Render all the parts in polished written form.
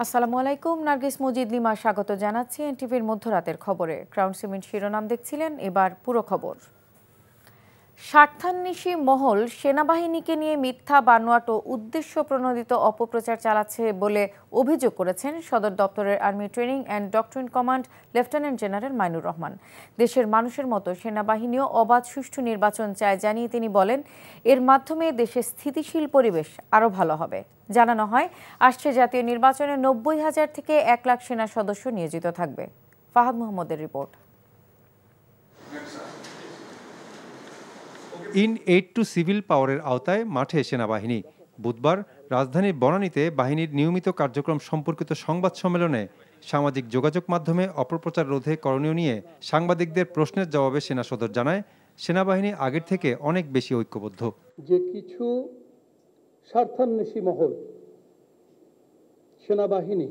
আসসালামু আলাইকুম, নার্গিস মজিদ লিমা স্বাগত জানাচ্ছি এনটিভির মধ্যরাতের খবরে। ক্রাউন সিমেন্ট শিরোনাম দেখছিলেন, এবার পুরো খবর। স্বার্থান্বেষী মহল সেনাবাহিনীকে নিয়ে মিথ্যা, বানোয়াট ও উদ্দেশ্য প্রণোদিত অপপ্রচার চালাচ্ছে বলে অভিযোগ করেছেন সদর দপ্তরের army training and doctrine command lieutenant general Mainur Rahman. দেশের মানুষের মতো সেনাবাহিনীও অবাধ সুষ্ঠু নির্বাচন চায় জানিয়ে তিনি বলেন, এর মাধ্যমে দেশের স্থিতিশীল পরিবেশ আরও ভালো হবে। জানানো হয়, আসছে জাতীয় নির্বাচনে ৯০,০০০ থেকে ১ লাখ সেনা সদস্য নিয়োজিত থাকবে। ফাহাদ মোহাম্মদের report. In aid two civil পাওয়ারের আওতায় মাঠে সেনাবাহিনী। বুধবার রাজধানীর বনানীতে বাহিনীর নিয়মিত কার্যক্রম সম্পর্কিত সংবাদ সম্মেলনে সামাজিক যোগাযোগ মাধ্যমে অপপ্রচার রোধে করণীয় নিয়ে সাংবাদিকদের প্রশ্নের জবাবে সেনা সদর জানায়, সেনাবাহিনী আগের থেকে অনেক বেশি ঐক্যবদ্ধ। যে কিছু স্বার্থান্বেষী মহল সেনাবাহিনী,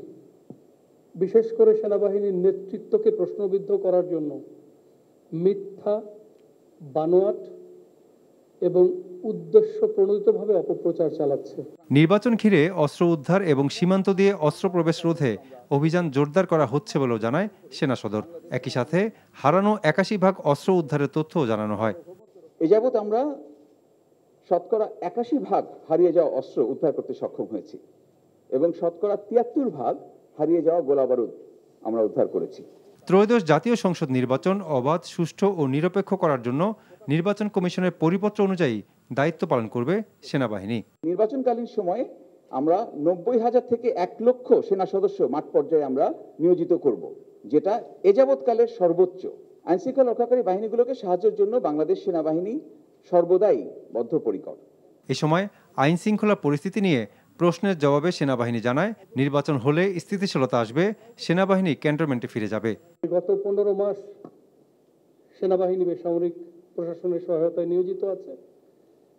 বিশেষ করে সেনাবাহিনীর নেতৃত্বকে প্রশ্নবিদ্ধ করার জন্য মিথ্যা, বানোয়াট এবং উদ্দেশ্য প্রণোদিতভাবে অপপ্রচার চালাচ্ছে। নির্বাচন ঘিরে অস্ত্র উদ্ধার এবং সীমান্ত দিয়ে অস্ত্র প্রবেশ রোধে অভিযান জোরদার করা হচ্ছে বলেও জানায় সেনা সদর। একই সাথে হারানো ৮১ ভাগ অস্ত্র উদ্ধারের তথ্যও জানানো হয়। এ যাবৎ আমরা শতকরা ৮১ ভাগ হারিয়ে যাওয়া অস্ত্র উদ্ধার করতে সক্ষম হয়েছি এবং শতকরা ৭৩ ভাগ হারিয়ে যাওয়া গোলাবারুদ আমরা উদ্ধার করেছি। ত্রয়োদশ জাতীয় সংসদ নির্বাচন অবাধ, সুষ্ঠু ও নিরপেক্ষ করার জন্য নির্বাচন কমিশনের পরিপত্র অনুযায়ী দায়িত্ব পালন করবে সেনাবাহিনী। নির্বাচনকালীন সময়ে আমরা ৯০,০০০ থেকে ১ লক্ষ সেনা সদস্য মাঠ পর্যায়ে আমরা নিয়োজিত করব, যেটা এ যাবৎকালের সর্বোচ্চ। আইনশৃঙ্খলা রক্ষাকারী বাহিনীগুলোকে সাহায্যের জন্য বাংলাদেশ সেনাবাহিনী সর্বদাই বদ্ধপরিকর। এ সময় আইন শৃঙ্খলা পরিস্থিতি নিয়ে প্রশ্নের জবাবে সেনাবাহিনী জানায়, নির্বাচন হলে স্থিতিশীলতা আসবে, সেনাবাহিনী ক্যান্টনমেন্টে ফিরে যাবে। গত ১৫ মাস সেনাবাহিনী বেসামরিক প্রশাসনের সহায়তায় নিয়োজিত আছে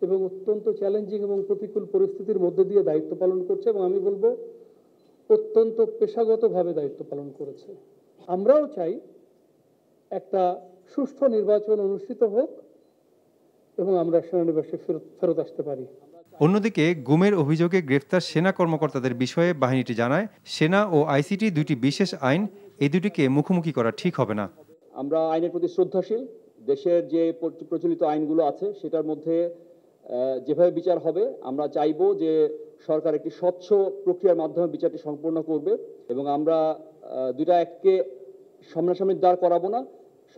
এবং অত্যন্ত চ্যালেঞ্জিং এবং প্রতিকূল পরিস্থিতির মধ্যে দিয়ে দায়িত্ব পালন করছে এবং আমি বলবো অত্যন্ত পেশাগতভাবে দায়িত্ব পালন করেছে। আমরাও চাই একটা সুষ্ঠু নির্বাচন অনুষ্ঠিত হোক এবং আমরা সেনানিবাসে ফেরত আসতে পারি। অন্যদিকে গুমের অভিযোগে গ্রেফতার সেনা কর্মকর্তাদের বিষয়ে বাহিনীটি জানায়, সেনা ও আইসিটি দুটি বিশেষ আইন, এই দুটিকে মুখোমুখি করা ঠিক হবে না। আমরা আইনের প্রতি শ্রদ্ধাশীল। দেশের যে প্রচলিত আইনগুলো আছে সেটার মধ্যে যেভাবে বিচার হবে, আমরা চাইবো যে সরকার একটি স্বচ্ছ প্রক্রিয়ার মাধ্যমে বিচারটি সম্পূর্ণ করবে এবং আমরা দুইটা এককে সামনাসামনি দাঁড় করাবো না।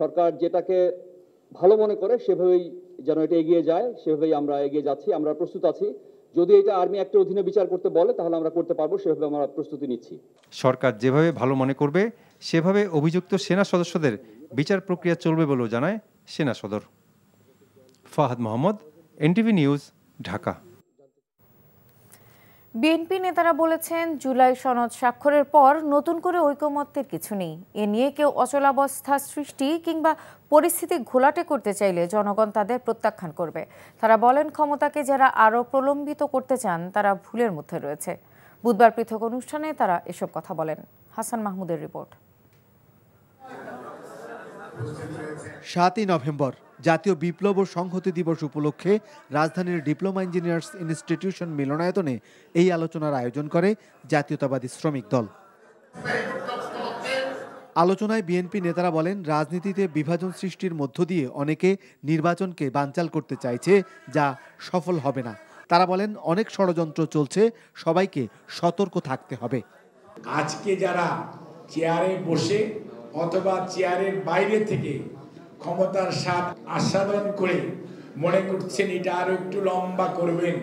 সরকার যেটাকে ভালো মনে করে সেভাবেই যেন এটা এগিয়ে যায়, সেভাবেই আমরা এগিয়ে যাচ্ছি। আমরা প্রস্তুত আছি। যদি এটা আর্মি অ্যাক্টের অধীনে বিচার করতে বলে তাহলে আমরা করতে পারবো, সেভাবে আমরা প্রস্তুতি নিচ্ছি। সরকার যেভাবে ভালো মনে করবে সেভাবে অভিযুক্ত সেনা সদস্যদের বিচার প্রক্রিয়া চলবে বলেও জানায় সেনা সদর। Fahad Mohammad, NTV news, Dhaka. BNP নেতারা বলেছেন, জুলাই সনদ স্বাক্ষরের পর নতুন করে ঐকমত্যের কিছু নেই। এ নিয়ে কেউ অচলাবস্থা সৃষ্টি কিংবা পরিস্থিতি ঘোলাটে করতে চাইলে জনগণ তাদের প্রত্যাখ্যান করবে। তারা বলেন, ক্ষমতাকে যারা আরও প্রলম্বিত করতে চান তারা ভুলের মধ্যে রয়েছে। বুধবার পৃথক অনুষ্ঠানে তারা এসব কথা বলেন। হাসান মাহমুদের রিপোর্ট। ৭ই নভেম্বর জাতীয় বিপ্লব ও সংহতি দিবস উপলক্ষে রাজধানীর ডিপ্লোমা ইঞ্জিনিয়ার্স ইনস্টিটিউশন মিলনায়তনে এই আলোচনার আয়োজন করে জাতীয়তাবাদী শ্রমিক দল। আলোচনায় বিএনপি নেতারা বলেন, রাজনীতিতে বিভাজন সৃষ্টির মধ্য দিয়ে অনেকে নির্বাচনকে বানচাল করতে চাইছে, যা সফল হবে না। তারা বলেন, অনেক ষড়যন্ত্র চলছে, সবাইকে সতর্ক থাকতে হবে। আজকে যারা চেয়ারে বসে অথবা চেয়ারের বাইরে থেকে ক্ষমতার স্বাদ আস্বাদন করে মনে করছেন এটা আরো একটু লম্বা করবেন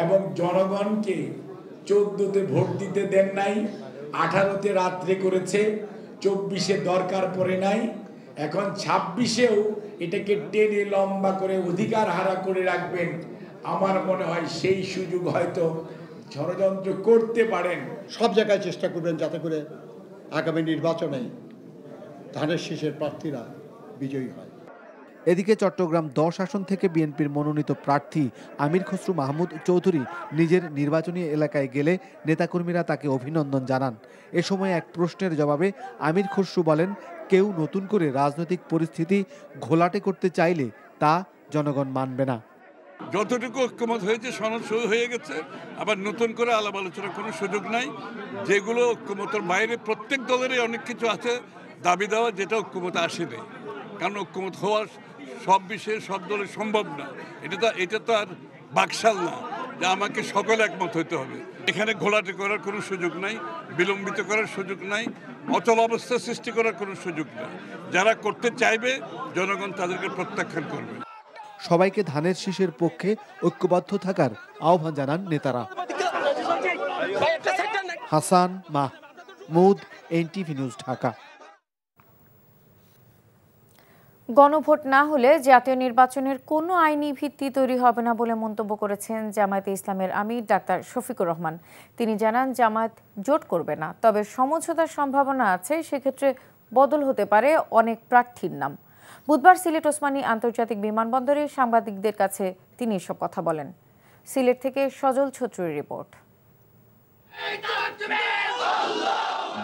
এবং জনগণকে 14তে ভোট দিতে দেন নাই, 18তে রাত্রে করেছে, 24-এ দরকার পড়ে নাই, এখন 26-এও এটাকে টেনে লম্বা করে অধিকার হারা করে রাখবেন। আমার মনে হয় সেই সুযোগ হয়তো ষড়যন্ত্র করতে পারেন। সব জায়গায় চেষ্টা করবেন যাতে করে আগামী নির্বাচনে ধানের শীষের প্রার্থীরা বিজয়ী হয়। এদিকে চট্টগ্রাম 10 আসন থেকে বিএনপির মনোনীত প্রার্থী আমির খসরু মাহমুদ চৌধুরী নিজের নির্বাচনী এলাকায় গেলে নেতাকর্মীরা তাকে অভিনন্দন জানান। এ সময় এক প্রশ্নের জবাবে আমির খসরু বলেন, কেউ নতুন করে রাজনৈতিক পরিস্থিতি ঘোলাটে করতে চাইলে তা জনগণ মানবে না। যতটুকু ঐক্যমত হয়েছে সনদ সই হয়ে গেছে, আবার নতুন করে আলাপ আলোচনার কোনো সুযোগ নাই। যেগুলো ঐক্যমতের বাইরে প্রত্যেক দলেরই অনেক কিছু আছে দাবি দেওয়া, যেটা ঐক্যমত আসেনি। কারণ ঐক্যমত হওয়ার সব বিষয়ে সব দলের সম্ভব না। এটা তো আর বাকশাল না যে আমাকে সকলে একমত হইতে হবে। এখানে ঘোলাটে করার কোনো সুযোগ নাই, বিলম্বিত করার সুযোগ নাই, অচল অবস্থা সৃষ্টি করার কোনো সুযোগ নাই। যারা করতে চাইবে জনগণ তাদেরকে প্রত্যাখ্যান করবে। সবাইকে ধানের শীষের পক্ষে ঐক্যবদ্ধ থাকার আহ্বান জানান নেতারা। Hasan Mahmud, NTV news, Dhaka. গণভোট না হলে জাতীয় নির্বাচনের কোনো আইনি ভিত্তি তৈরি হবে না বলে মন্তব্য করেছেন জামায়াতে ইসলামের আমির ডাক্তার শফিকুর রহমান। তিনি জানান, জামায়াত জোট করবে না, তবে সমঝোতার সম্ভাবনা আছে। সেক্ষেত্রে বদল হতে পারে অনেক প্রার্থীর নাম। বুধবার সিলেট ওসমানী আন্তর্জাতিক বিমানবন্দরে সাংবাদিকদের কাছে তিনি এসব কথা বলেন। সিলেট থেকে সজল ছত্রীর রিপোর্ট।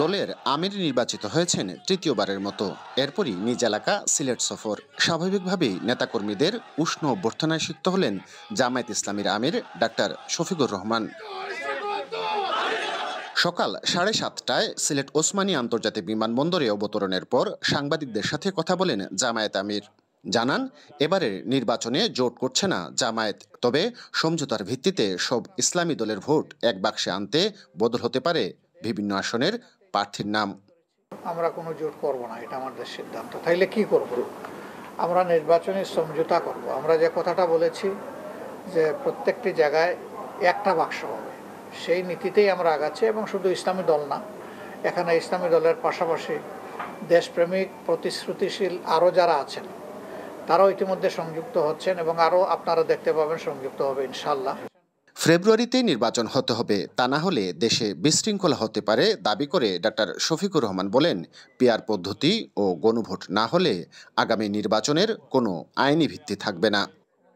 দলের আমির নির্বাচিত হয়েছেন তৃতীয়বারের মতো। এরপরই নিজ এলাকা সিলেট সফর। স্বাভাবিকভাবেই নেতাকর্মীদের উষ্ণ অভ্যর্থনায় সিক্ত হলেন জামায়াত ইসলামীর আমির ডাক্তার শফিকুর রহমান। সকাল 7:30টায় সিলেট ওসমানী আন্তর্জাতিক বিমানবন্দরে অবতরণের পর সাংবাদিকদের সাথে কথা বলেন জামায়াত আমির। জানান, এবারের নির্বাচনে জোট করছে না জামায়াত, তবে সমঝোতার ভিত্তিতে সব ইসলামী দলের ভোট এক বাক্সে আনতে বদল হতে পারে বিভিন্ন আসনের প্রার্থীর নাম। আমরা কোনো জোট করব না, এটা আমাদের সিদ্ধান্ত। তাইলে কি করব? আমরা নির্বাচনী সমঝোতা করব। আমরা যে কথাটা বলেছি যে প্রত্যেকটি জায়গায় একটা বাক্স হবে, সেই নীতিতেই আমরা আগাচ্ছি। এবং শুধু ইসলামী দল না, এখানে ইসলামী দলের পাশাপাশি দেশপ্রেমিক প্রতিশ্রুতিশীল আরও যারা আছেন তারাও ইতিমধ্যে সংযুক্ত হচ্ছেন এবং আরও আপনারা দেখতে পাবেন সংযুক্ত হবে ইনশাল্লাহ। ফেব্রুয়ারিতে নির্বাচন হতে হবে, তা না হলে দেশে বিশৃঙ্খলা হতে পারে দাবি করে ডাক্তার শফিকুর রহমান বলেন, পিআর পদ্ধতি ও গণভোট না হলে আগামী নির্বাচনের কোনো আইনি ভিত্তি থাকবে না।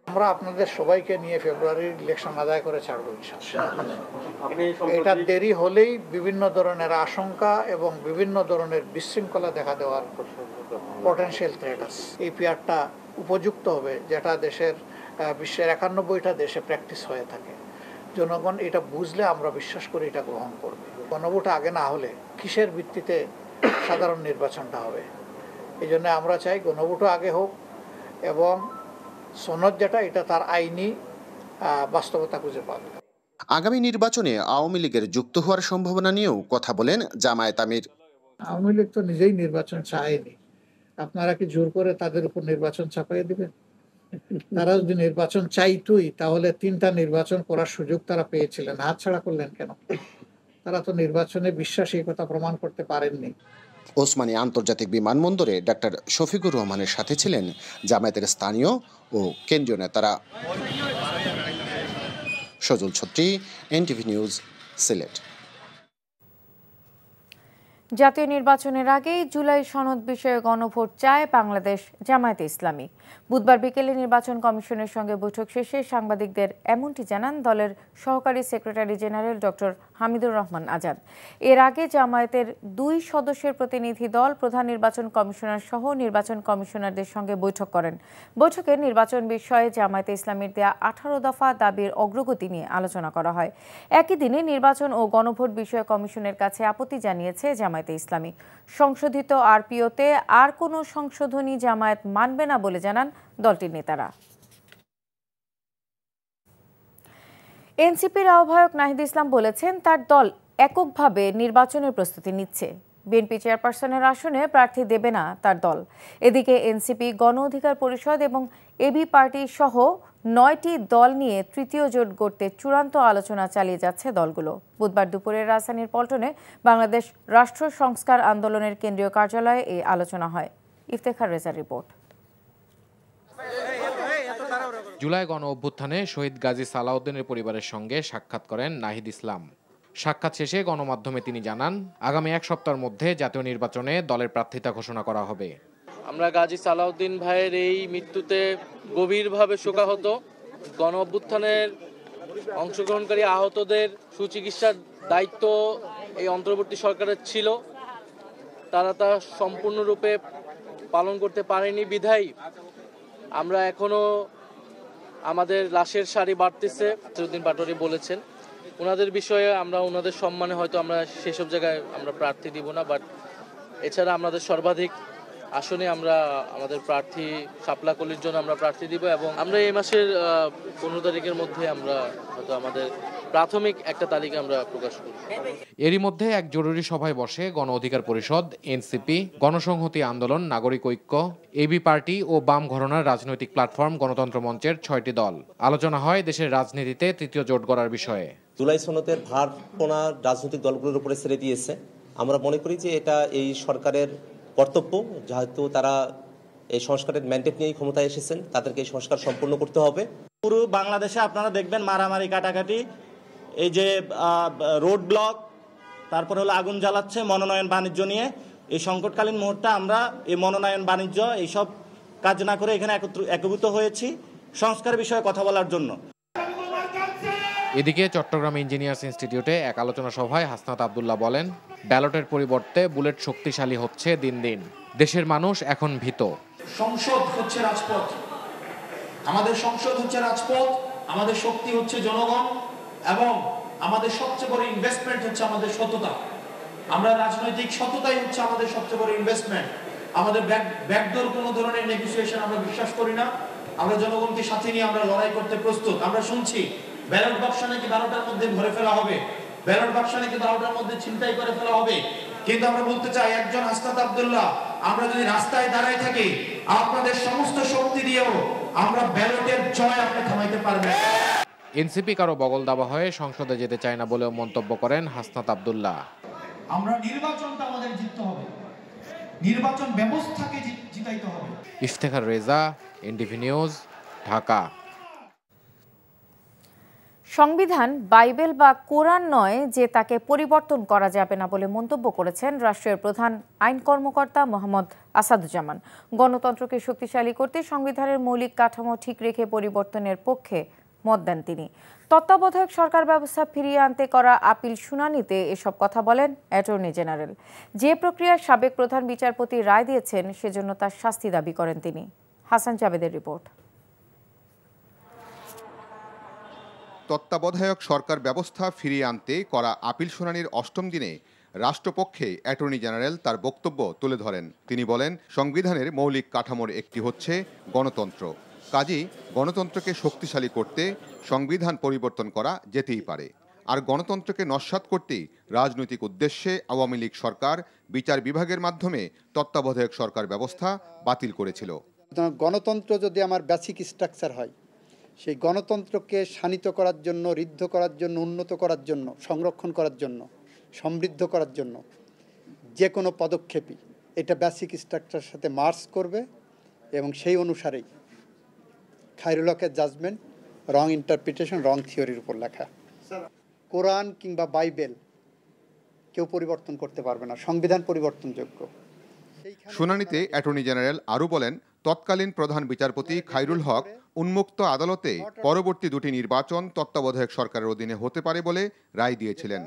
আমরা আপনাদের সবাইকে নিয়ে ফেব্রুয়ারির ইলেকশন আদায় করে ছাড়বো ইনশাআল্লাহ। এটা দেরি হলেই বিভিন্ন ধরনের আশঙ্কা এবং বিভিন্ন ধরনের বিশৃঙ্খলা দেখা দেওয়ার পটেনশিয়াল থ্রেট আছে। এই পিআরটা উপযুক্ত হবে, যেটা দেশের বিশ্বের 91টা দেশে প্র্যাকটিস হয়ে থাকে। জনগণ এটা বুঝলে আমরা বিশ্বাস করি এটা গ্রহণ করবে। গণভোট আগে না হলে কিসের ভিত্তিতে সাধারণ নির্বাচনটা হবে? এই জন্য আমরা চাই গণভোটও আগে হোক এবং সনদ যেটা এটা তার আইনি বাস্তবতা খুঁজে পাবে। আগামী নির্বাচনে আওয়ামী লীগের যুক্ত হওয়ার সম্ভাবনা নিয়েও কথা বলেন জামায়াত আমির। আওয়ামী লীগ তো নিজেই নির্বাচন চায়নি, আপনারা কি জোর করে তাদের উপর নির্বাচন চাপাইয়ে দিবেন? তারা যদি নির্বাচন চাইতোই তাহলে 3টা নির্বাচন করার সুযোগ তারা পেয়েছিলেন, হাতছাড়া করলেন কেন? তারা তো নির্বাচনে বিশ্বাসী, কথা প্রমাণ করতে পারেননি। ওসমানী আন্তর্জাতিক বিমানবন্দরে ডাক্তার শফিকুর রহমানের সাথে ছিলেন জামায়াতের স্থানীয় ও কেন্দ্রীয় নেতারা। সজল ছত্রী, এনটিভি নিউজ, সিলেট। জাতীয় নির্বাচনের আগেই জুলাই সনদ বিষয়ে গণভোট চায় বাংলাদেশ জামায়াতে ইসলামী। বুধবার বিকেলে নির্বাচন কমিশনের সঙ্গে বৈঠক শেষে সাংবাদিকদের এমনটি জানান দলের সহকারী secretary general doctor Hamidur Rahman Azad. এর আগে জামায়াতের 2 সদস্যের প্রতিনিধি দল প্রধান নির্বাচন কমিশনার সহ নির্বাচন কমিশনারদের সঙ্গে বৈঠক করেন। বৈঠকে নির্বাচন বিষয়ে জামায়াতে ইসলামীর দেয়া 18 দফা দাবির অগ্রগতি নিয়ে আলোচনা করা হয়। একই দিনে নির্বাচন ও গণভোট বিষয়ে কমিশনের কাছে আপত্তি জানিয়েছে জামায়াতে ইসলামী। সংশোধিত আরপিওতে আর কোনো সংশোধনী জামায়াত মানবে না বলে জানান দলটির নেতারা। এনসিপির আহ্বায়ক নাহিদ ইসলাম বলেছেন, তার দল এককভাবে নির্বাচনের প্রস্তুতি নিচ্ছে। বিএনপি চেয়ারপারসনের আসনে প্রার্থী দেবে না তার দল। এদিকে এনসিপি, গণ অধিকার পরিষদ এবং এবি পার্টি সহ 9টি দল নিয়ে তৃতীয় জোট গড়তে চূড়ান্ত আলোচনা চালিয়ে যাচ্ছে দলগুলো। বুধবার দুপুরে রাজধানীর পল্টনে বাংলাদেশ রাষ্ট্র সংস্কার আন্দোলনের কেন্দ্রীয় কার্যালয়ে এই আলোচনা হয়। ইফতেখার রেজার রিপোর্ট। জুলাই গণ অভ্যুত্থানে শহীদ গাজী সালাউদ্দিনের পরিবারের সঙ্গে সাক্ষাৎ করেন নাহিদ ইসলাম। সাক্ষাৎ শেষে গণমাধ্যমে তিনি জানান, আগামী 1 সপ্তাহের মধ্যে জাতীয় নির্বাচনে দলের প্রার্থিতা ঘোষণা করা হবে। আমরা গাজী সালাউদ্দিন ভাইয়ের এই মৃত্যুতে গভীরভাবে শোকাহত। গণ অভ্যুত্থানের অংশগ্রহণকারী আহতদের সুচিকিৎসার দায়িত্ব এই অন্তর্বর্তী সরকারের ছিল, তারা তা সম্পূর্ণরূপে পালন করতে পারেনি বিধায় আমরা এখনো আমাদের লাশের সারি বাড়তেছে, নাসিরউদ্দিন পাটোয়ারি বলেছেন। ওনাদের বিষয়ে আমরা ওনাদের সম্মানে হয়তো আমরা সেসব জায়গায় আমরা প্রার্থী দিব না, বাট এছাড়া আমাদের সর্বাধিক আসনে আমরা আমাদের প্রার্থী শাপলা কলির জন্য আমরা প্রার্থী দিব এবং আমরা এই মাসের 15 তারিখের মধ্যে আমরা হয়তো আমাদের প্রাথমিক একটা তালিকা আমরা প্রকাশ করব। এরই মধ্যে এক জরুরি সভায় বসে গণ অধিকার পরিষদ, এনসিপি, গণসংহতি আন্দোলন, নাগরিক ঐক্য, এবি পার্টি ও বাম ঘরানার রাজনৈতিক প্ল্যাটফর্ম গণতন্ত্র মঞ্চের 6টি দল। আলোচনা হয় দেশের রাজনীতিতে তৃতীয় জোট গড়ার বিষয়ে। জুলাই সনদের ভারপোনা রাজনৈতিক দলগুলোর উপরে ছেড়ে দিয়েছে। আমরা মনে করি যে এটা এই সরকারের কর্তব্য, যেহেতু তারা এই সংস্কারের ম্যান্ডেট নিয়েই ক্ষমতায় এসেছেন, তাদেরকে এই সংস্কার সম্পূর্ণ করতে হবে। পুরো বাংলাদেশে আপনারা দেখবেন মারামারি কাটাকাটি, এই যে রোড ব্লক, তারপরে হলো আগুন জ্বালাচ্ছে মনোনয়ন বাণিজ্য নিয়ে। এই সংকটকালীন মুহূর্তে আমরা এই মনোনয়ন বাণিজ্য এইসব কাজ না করে এখানে একত্রিত হয়েছি সংস্কার বিষয়ে কথা বলার জন্য। এদিকে চট্টগ্রাম ইঞ্জিনিয়ার্স ইনস্টিটিউটে এক আলোচনা সভায় হাসনাত আব্দুল্লাহ বলেন, ব্যালটের পরিবর্তে বুলেট শক্তিশালী হচ্ছে দিন দিন। দেশের মানুষ এখন ভীত। সংসদ হচ্ছে রাজপথ, আমাদের সংসদ হচ্ছে রাজপথ, আমাদের শক্তি হচ্ছে জনগণ এবং আমাদের সবচেয়ে বড় ইনভেস্টমেন্ট হচ্ছে আমাদের সততা। আমরা রাজনৈতিক সততাই হচ্ছে আমাদের সবচেয়ে বড় ইনভেস্টমেন্ট। আমাদের ব্যাকডোর কোনো ধরনের নেগোসিয়েশন আমরা বিশ্বাস করি না। আমরা জনগণকে সাথে নিয়ে আমরা লড়াই করতে প্রস্তুত। আমরা শুনছি ব্যালট বাক্স নাকি 12টার মধ্যে ভরে ফেলা হবে, ব্যালট বাক্স নাকি 12টার মধ্যে ছিনতাই করে ফেলা হবে। কিন্তু আমরা বলতে চাই, একজন হাসনাত আব্দুল্লাহ, আমরা যদি রাস্তায় দাঁড়ায় থাকি আপনাদের সমস্ত শক্তি দিয়েও আমরা ব্যালটের জয় আপনি থামাইতে পারবেন। এনসিপি কারো বগল দাবা হয়ে সংসদে যেতে চায় না বলেও মন্তব্য করেন হাসনাত আব্দুল্লাহ। আমরা নির্বাচনটা আমাদের জিততে হবে, নির্বাচন ব্যবস্থাকে জিতাইতে হবে। Iftekhar Reza, NTV news, Dhaka. সংবিধান বাইবেল বা কোরআন নয় যে তাকে পরিবর্তন করা যাবে না বলে মন্তব্য করেছেন রাষ্ট্রের প্রধান আইন কর্মকর্তা মোহাম্মদ আসাদুজ্জামান। গণতন্ত্রকে শক্তিশালী করতে সংবিধানের মৌলিক কাঠামো ঠিক রেখে পরিবর্তনের পক্ষে মত দেন তিনি। তত্ত্বাবধায়ক সরকার ব্যবস্থা ফিরিয়ে আনতে করা আপিল শুনানিতে এসব কথা বলেন অ্যাটর্নি জেনারেল। যে প্রক্রিয়ার সাবেক প্রধান বিচারপতি রায় দিয়েছেন সেজন্য তার শাস্তি দাবি করেন তিনি। হাসান জাবেদের রিপোর্ট। তত্ত্বাবধায়ক সরকার ব্যবস্থা ফিরিয়ে আনতে করা আপিল শুনানির ৮ম দিনে রাষ্ট্রপক্ষে অ্যাটর্নি জেনারেল তার বক্তব্য তুলে ধরেন। তিনি বলেন, সংবিধানের মৌলিক কাঠামোর একটি হচ্ছে গণতন্ত্র। কাজেই গণতন্ত্রকে শক্তিশালী করতে সংবিধান পরিবর্তন করা যেতেই পারে। আর গণতন্ত্রকে নস্যাৎ করতেই রাজনৈতিক উদ্দেশ্যে আওয়ামী লীগ সরকার বিচার বিভাগের মাধ্যমে তত্ত্বাবধায়ক সরকার ব্যবস্থা বাতিল করেছিল। গণতন্ত্র যদি আমার বেসিক স্ট্রাকচার হয়, সেই গণতন্ত্রকে শানিত করার জন্য, ঋদ্ধ করার জন্য, উন্নত করার জন্য, সংরক্ষণ করার জন্য, সমৃদ্ধ করার জন্য যে কোনো পদক্ষেপই এটা বেসিক স্ট্রাকচারের সাথে মার্চ করবে এবং সেই অনুসারেই খায়রুল হকের জাজমেন্ট রং ইন্টারপ্রিটেশন, রং থিওরির উপর লেখা। কোরআন কিংবা বাইবেল কেউ পরিবর্তন করতে পারবে না, সংবিধান পরিবর্তনযোগ্য। শুনানিতে অ্যাটর্নি জেনারেল আরও বলেন, তৎকালীন প্রধান বিচারপতি খায়রুল হক উন্মুক্ত আদালতে পরবর্তী দুটি নির্বাচন তত্ত্বাবধায়ক সরকারের অধীনে হতে পারে বলে রায় দিয়েছিলেন,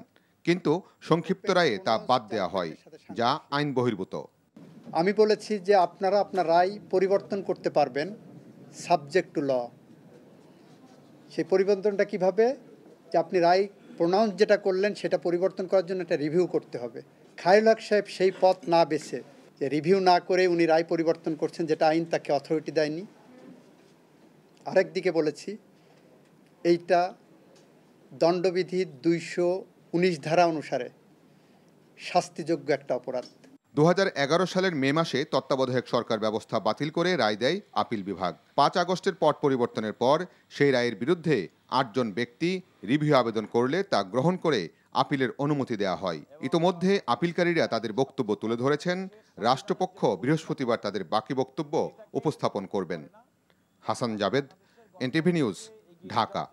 কিন্তু সংক্ষিপ্ত রায়ে তা বাদ দেওয়া হয়, যা আইন বহির্ভূত। আমি বলেছি যে আপনারা আপনার রায় পরিবর্তন করতে পারবেন সাবজেক্ট টু ল। সেই পরিবর্তনটা কিভাবে? যে আপনি রায় প্রোনাউন্স যেটা করলেন সেটা পরিবর্তন করার জন্য একটা রিভিউ করতে হবে। খায়রুল হক সাহেব সেই পথ না বেছে যে রিভিউ না করে উনি রায় পরিবর্তন করছেন, যেটা আইন তাকে অথরিটি দেয়নি। আরেকদিকে বলেছি এইটা দণ্ডবিধির 219 ধারা অনুসারে শাস্তিযোগ্য একটা অপরাধ। 2011 সালের মে মাসে তত্ত্বাবধায়ক সরকার ব্যবস্থা বাতিল করে রায় দেয় আপিল বিভাগ। 5 আগস্টের পট পরিবর্তনের পর সেই রায়ের বিরুদ্ধে 8 জন ব্যক্তি রিভিউ আবেদন করলে তা গ্রহণ করে আপিলের অনুমতি দেওয়া হয়। ইতোমধ্যে আপিলকারীরা তাদের বক্তব্য তুলে ধরেছেন। রাষ্ট্রপক্ষ বৃহস্পতিবার তাদের বাকি বক্তব্য উপস্থাপন করবেন। Hasan Jabed, NTV news, Dhaka.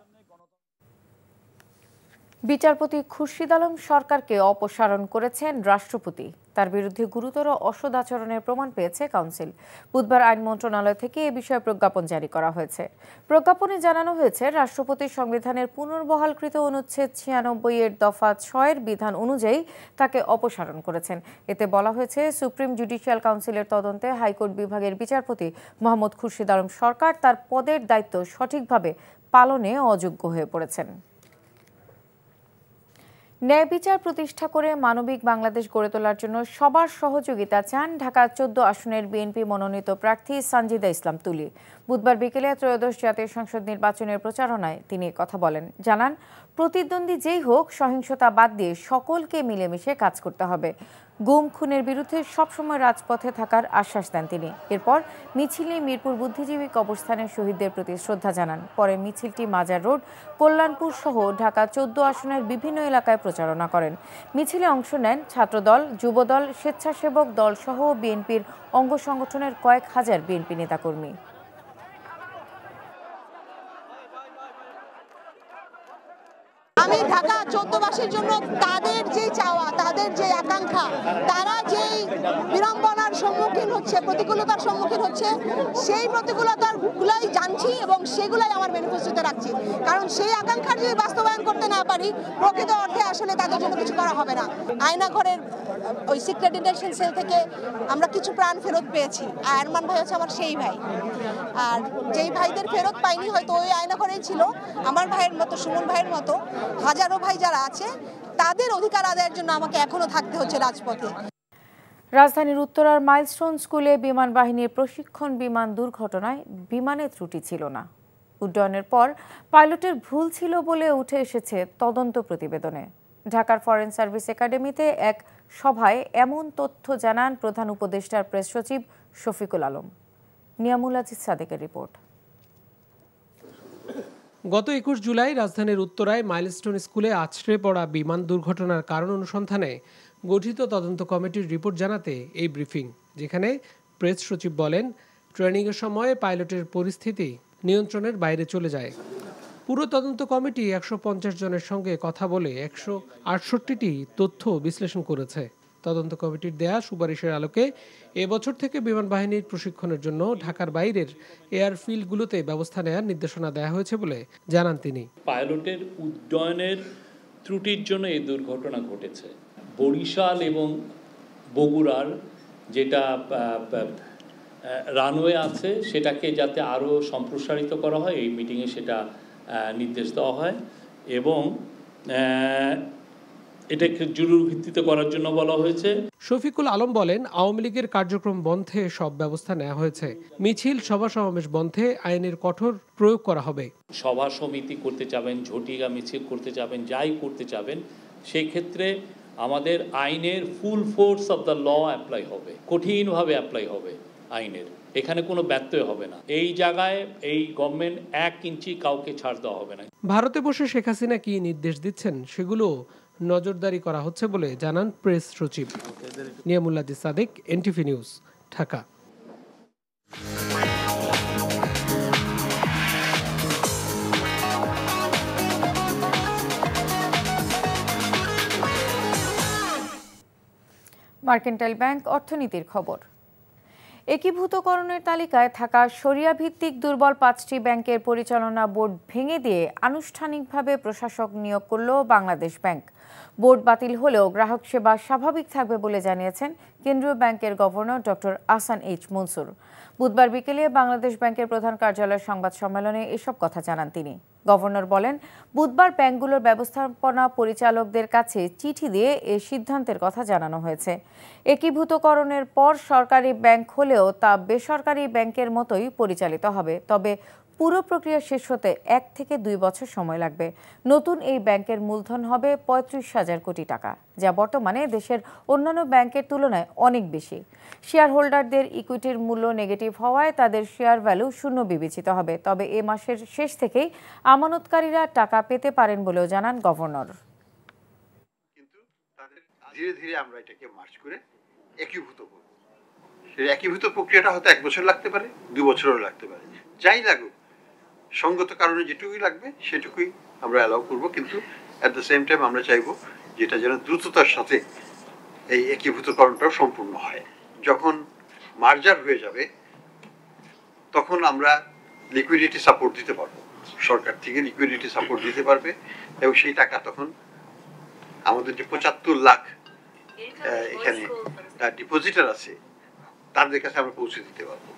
বিচারপতি খুরশিদ আলম সরকারকে অপসারণ করেছেন রাষ্ট্রপতি। তার বিরুদ্ধে গুরুতর অসৎ আচরণের প্রমাণ পেয়েছে কাউন্সিল। বুধবার আইন মন্ত্রণালয় থেকে এ বিষয়ে প্রজ্ঞাপন জারি করা হয়েছে। প্রজ্ঞাপনে জানানো হয়েছে, রাষ্ট্রপতির সংবিধানের পুনর্বহালকৃত অনুচ্ছেদ 96 এর দফা 6 এর বিধান অনুযায়ী তাকে অপসারণ করেছেন। এতে বলা হয়েছে, সুপ্রিম জুডিশিয়াল কাউন্সিলের তদন্তে হাইকোর্ট বিভাগের বিচারপতি মোহাম্মদ খুরশিদ আলম সরকার তার পদের দায়িত্ব সঠিকভাবে পালনে অযোগ্য হয়ে পড়েছেন। ন্যায় বিচার প্রতিষ্ঠা করে মানবিক বাংলাদেশ গড়ে তোলার জন্য সবার সহযোগিতা চান ঢাকা 14 আসনের বিএনপি মনোনীত প্রার্থী সানজিদা ইসলাম তুলি। বুধবার বিকেলে ত্রয়োদশ জাতীয় সংসদ নির্বাচনের প্রচারণায় তিনি কথা বলেন। জানান, প্রতিদ্বন্দ্বী যেই হোক, সহিংসতা বাদ দিয়ে সকলকে মিলেমিশে কাজ করতে হবে। গুম খুনের বিরুদ্ধে সবসময় রাজপথে থাকার আশ্বাস দেন তিনি। এরপর মিছিলে মিরপুর বুদ্ধিজীবী কবরস্থানের শহীদদের প্রতি শ্রদ্ধা জানান। পরে মিছিলটি মাজার রোড, কল্যাণপুর সহ ঢাকা 14 আসনের বিভিন্ন এলাকায় প্রচারণা করেন। মিছিলে অংশ নেন ছাত্রদল, যুবদল, স্বেচ্ছাসেবক দল সহ বিএনপির অঙ্গ সংগঠনের কয়েক হাজার বিএনপি নেতাকর্মী। আমি ঢাকা 14বাসীর জন্য তাদের যে চাওয়া, তাদের যে আকাঙ্ক্ষা, তারা যেই বিড়ম্বনার সম্মুখীন হচ্ছে, প্রতিকূলতার সম্মুখীন হচ্ছে, সেই প্রতিকূলতাগুলাই জানছি এবং সেগুলাই আমার ম্যানিফেস্টোতে রাখছি। কারণ সেই আকাঙ্ক্ষার যদি বাস্তবায়ন করতে না পারি, প্রকৃত অর্থে আসলে তাদের জন্য কিছু করা হবে না। আয়নাঘরের ওই সিক্রেট ডিটেনশন সেল থেকে আমরা কিছু প্রাণ ফেরত পেয়েছি। আরমান ভাই হচ্ছে আমার সেই ভাই, আর যেই ভাইদের ফেরত পাইনি হয়তো ওই আয়নাঘরেই ছিল। আমার ভাইয়ের মতো, সুমন ভাইয়ের মতো হাজারো ভাই যারা আছে, তাদের অধিকার আদায়ের জন্য আমাকে এখনো থাকতে হচ্ছে রাজপথে। রাজধানীর উত্তরার মাইলস্টোন স্কুলে বিমান বাহিনীর প্রশিক্ষণ বিমান দুর্ঘটনায় বিমানে ত্রুটি ছিল না। উড্ডয়নের পর পাইলটের ভুল ছিল বলে উঠে এসেছে তদন্ত প্রতিবেদনে। ঢাকার ফরেন সার্ভিস একাডেমিতে এক সভায় এমন তথ্য জানান প্রধান উপদেষ্টার প্রেস সচিব শফিকুল আলম। নিয়ামুল আজিজ সাদেকের রিপোর্ট। গত 21 জুলাই রাজধানীর উত্তরায় মাইলস্টোন স্কুলে আছড়ে পড়া বিমান দুর্ঘটনার কারণ অনুসন্ধানে গঠিত তদন্ত কমিটির রিপোর্ট জানাতে এই ব্রিফিং, যেখানে প্রেস সচিব বলেন, ট্রেনিংয়ের সময় পাইলটের পরিস্থিতি নিয়ন্ত্রণের বাইরে চলে যায়। পুরো তদন্ত কমিটি 150 জনের সঙ্গে কথা বলে 168টি তথ্য বিশ্লেষণ করেছে। তদন্ত কমিটির দেয়া সুপারিশের আলোকে এবছর থেকে বিমান বাহিনীর প্রশিক্ষণের জন্য ঢাকার বাইরের এয়ারফিল্ডগুলোতে ব্যবস্থা নেওয়ার নির্দেশনা দেওয়া হয়েছে বলে জানান তিনি। পাইলটের উড্ডয়নের ত্রুটির জন্য এই দুর্ঘটনা ঘটেছে। বরিশাল এবং বগুড়ার যেটা রানওয়ে আছে, সেটাকে যাতে আরও সম্প্রসারিত করা হয়, এই মিটিংয়ে সেটা নির্দেশ দেওয়া হয় এবং এটাকে জরুরি ভিত্তিতে করার জন্য বলা হয়েছে। শফিকুল আলম বলেন, আওয়ামী লীগের কার্যক্রম বন্ধে সব ব্যবস্থা নেওয়া হয়েছে। মিছিল, সভা সমাবেশ বন্ধে আইনের কঠোর প্রয়োগ করা হবে। সভা সমিতি করতে চাবেন, ঝটিকা মিছিল করতে চাবেন, যাই করতে চাবেন, সেই ক্ষেত্রে আমাদের আইনের full force of the law apply হবে, কঠিনভাবে অ্যাপ্লাই হবে আইনের। এখানে কোনো ব্যত্যয় হবে না। এই জায়গায় এই গভর্নমেন্ট 1 ইঞ্চি কাউকে ছাড় দেওয়া হবে না। ভারতে বসে শেখ হাসিনা কি নির্দেশ দিচ্ছেন সেগুলো নজরদারি করা হচ্ছে বলে জানান প্রেস সচিব। Niamul Aziz Sadek, NTV news, Dhaka. Mercantile bank অর্থনীতির খবর। একীভূতকরণের তালিকায় থাকা শরিয়া ভিত্তিক দুর্বল 5টি ব্যাংকের পরিচালনা বোর্ড ভেঙে দিয়ে আনুষ্ঠানিকভাবে প্রশাসক নিয়োগ করল বাংলাদেশ ব্যাংক। বোর্ড বাতিল হলেও গ্রাহক সেবা স্বাভাবিক থাকবে বলে জানিয়েছেন কেন্দ্রীয় ব্যাংকের governor doctor Ahsan H Mansur. বুধবার বিকেলে বাংলাদেশ ব্যাংকের প্রধান কার্যালয়ের সংবাদ সম্মেলনে এসব কথা জানান তিনি। গভর্নর বলেন, বুধবার ব্যাংকগুলোর ব্যবস্থাপনা পরিচালকদের কাছে চিঠি দিয়ে এ সিদ্ধান্তের কথা জানানো হয়েছে। একীভূতকরণের পর সরকারি ব্যাংক হলেও তা বেসরকারি ব্যাংকের মতোই পরিচালিত হবে, তবে পুরো প্রক্রিয়া শেষ হতে 1 থেকে 2 বছর সময় লাগবে। নতুন এই ব্যাংকের মূলধন হবে 35,000 কোটি টাকা, যা বর্তমানে দেশের অন্যান্য ব্যাংকের তুলনায় অনেক বেশি। শেয়ার হোল্ডারদের ইকুইটির মূল্য নেগেটিভ হওয়ায় তাদের শেয়ার ভ্যালু শূন্য বিবেচিত হবে, তবে এ মাসের শেষ থেকেই আমানতকারীরা টাকা পেতে পারেন বলেও জানান গভর্নর। কিন্তু তাদের ধীরে ধীরে আমরা এটাকে মার্জ করে একীভূত করব। সেই একীভূত প্রক্রিয়াটা হয়তো 1 বছর লাগতে পারে, 2 বছরও লাগতে পারে, যাই লাগুক সঙ্গত কারণে যেটুকুই লাগবে সেটুকুই আমরা অ্যালাউ করব। কিন্তু অ্যাট দ্য সেম টাইম আমরা চাইবো যেটা যেন দ্রুততার সাথে এই একীভূতকরণটাও সম্পূর্ণ হয়। যখন মার্জার হয়ে যাবে তখন আমরা লিকুইডিটি সাপোর্ট দিতে পারবো, সরকার থেকে লিকুইডিটি সাপোর্ট দিতে পারবে এবং সেই টাকা তখন আমাদের যে ৭৫ লাখ এখানে ডিপোজিটার আছে তাদের কাছে আমরা পৌঁছে দিতে পারবো।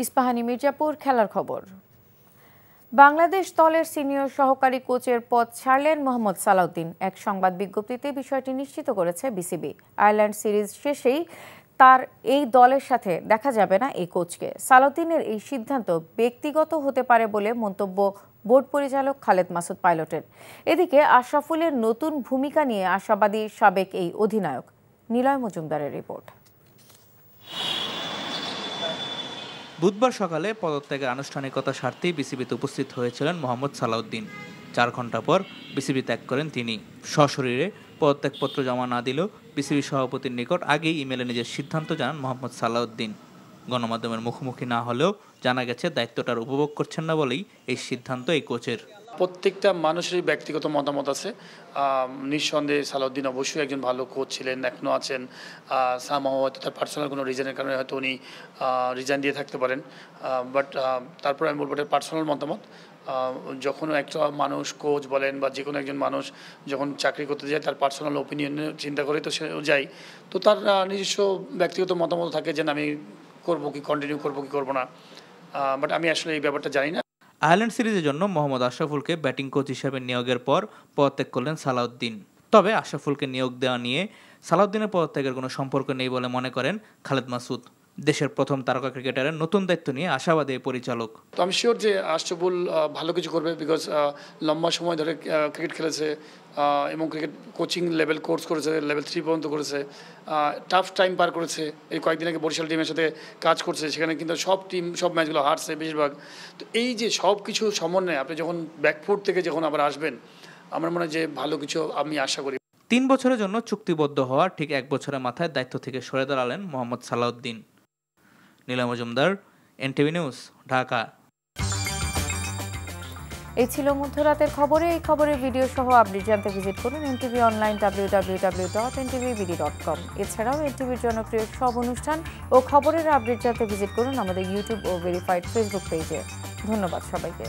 ইস্পাহানি মির্জাপুর খেলার খবর। বাংলাদেশ দলের সিনিয়র সহকারী কোচের পদ ছাড়লেন মোহাম্মদ সালাউদ্দিন। এক সংবাদ বিজ্ঞপ্তিতে বিষয়টি নিশ্চিত করেছে বিসিবি। আয়ারল্যান্ড সিরিজ শেষেই তার এই দলের সাথে দেখা যাবে না এই কোচকে। সালাউদ্দিনের এই সিদ্ধান্ত ব্যক্তিগত হতে পারে বলে মন্তব্য বোর্ড পরিচালক খালেদ মাসুদ পাইলটের। এদিকে আশরাফুলের নতুন ভূমিকা নিয়ে আশাবাদী সাবেক এই অধিনায়ক। নিলয় মজুমদারের রিপোর্ট। বুধবার সকালে পদত্যাগের আনুষ্ঠানিকতা স্বার্থেই বিসিবিতে উপস্থিত হয়েছিলেন মোহাম্মদ সালাউদ্দিন। ৪ ঘন্টা পর বিসিবি ত্যাগ করেন তিনি। সশরীরে পদত্যাগপত্র জমা না দিলেও বিসিবি সভাপতির নিকট আগেই ইমেলে নিজের সিদ্ধান্ত জানান মোহাম্মদ সালাউদ্দিন। গণমাধ্যমের মুখোমুখি না হলেও জানা গেছে দায়িত্বটার উপভোগ করছেন না বলেই এই সিদ্ধান্ত এই কোচের। প্রত্যেকটা মানুষেরই ব্যক্তিগত মতামত আছে। নিঃসন্দেহে সালাউদ্দিন অবশ্যই একজন ভালো কোচ ছিলেন, এখনও আছেন। সামহাও হয়তো তার পার্সোনাল কোনো রিজনের কারণে হয়তো উনি রিজাইন দিয়ে থাকতে পারেন, বাট তারপর আমি বলবো এটা পার্সোনাল মতামত। যখন একটা মানুষ কোচ বলেন বা যে কোনো একজন মানুষ যখন চাকরি করতে যায় তার পার্সোনাল ওপিনিয়নে চিন্তা করে তো সে যায়, তো তার নিজস্ব ব্যক্তিগত মতামত থাকে যে আমি করবো কি, কন্টিনিউ করবো কি করবো না, বাট আমি আসলে এই ব্যাপারটা জানি না। আয়ারল্যান্ড সিরিজের জন্য মোহাম্মদ আশরাফুলকে ব্যাটিং কোচ হিসেবে নিয়োগের পর পদত্যাগ করলেন সালাউদ্দিন। তবে আশরাফুলকে নিয়োগ দেওয়া নিয়ে সালাউদ্দিনের পদত্যাগের কোনো সম্পর্ক নেই বলে মনে করেন খালেদ মাসুদ। দেশের প্রথম তারকা ক্রিকেটারের নতুন দায়িত্ব নিয়ে আশাবাদী পরিচালক। তো আমি শিওর যে আশরাফুল ভালো কিছু করবে, বিকজ লম্বা সময় ধরে ক্রিকেট খেলেছে এবং ক্রিকেট কোচিং লেভেল কোর্স করেছে, লেভেল 3 পর্যন্ত করেছে, টাফ টাইম পার করেছে। এই কয়েকদিন আগে বরিশাল টিমের সাথে কাজ করছে, সেখানে কিন্তু সব ম্যাচগুলো হারছে বেশিরভাগ। তো এই যে সব কিছু সমন্বয়ে আপনি যখন ব্যাকফুট থেকে যখন আবার আসবেন, আমার মনে হয় যে ভালো কিছু আমি আশা করি। 3 বছরের জন্য চুক্তিবদ্ধ হওয়ার ঠিক 1 বছরের মাথায় দায়িত্ব থেকে সরে দাঁড়ালেন মোহাম্মদ সালাউদ্দিন। Niloy Majumdar, NTV news, Dhaka. এই ছিল মধ্যরাতের খবরে। এই খবরের ভিডিও সহ আপডেট জানতে ভিজিট করুন এনটিভি অনলাইন www.ntvbd.com। এছাড়াও এনটিভির জনপ্রিয় সব অনুষ্ঠান ও খবরের আপডেট জানতে ভিজিট করুন আমাদের ইউটিউব ও ভেরিফাইড ফেসবুক পেজে। ধন্যবাদ সবাইকে।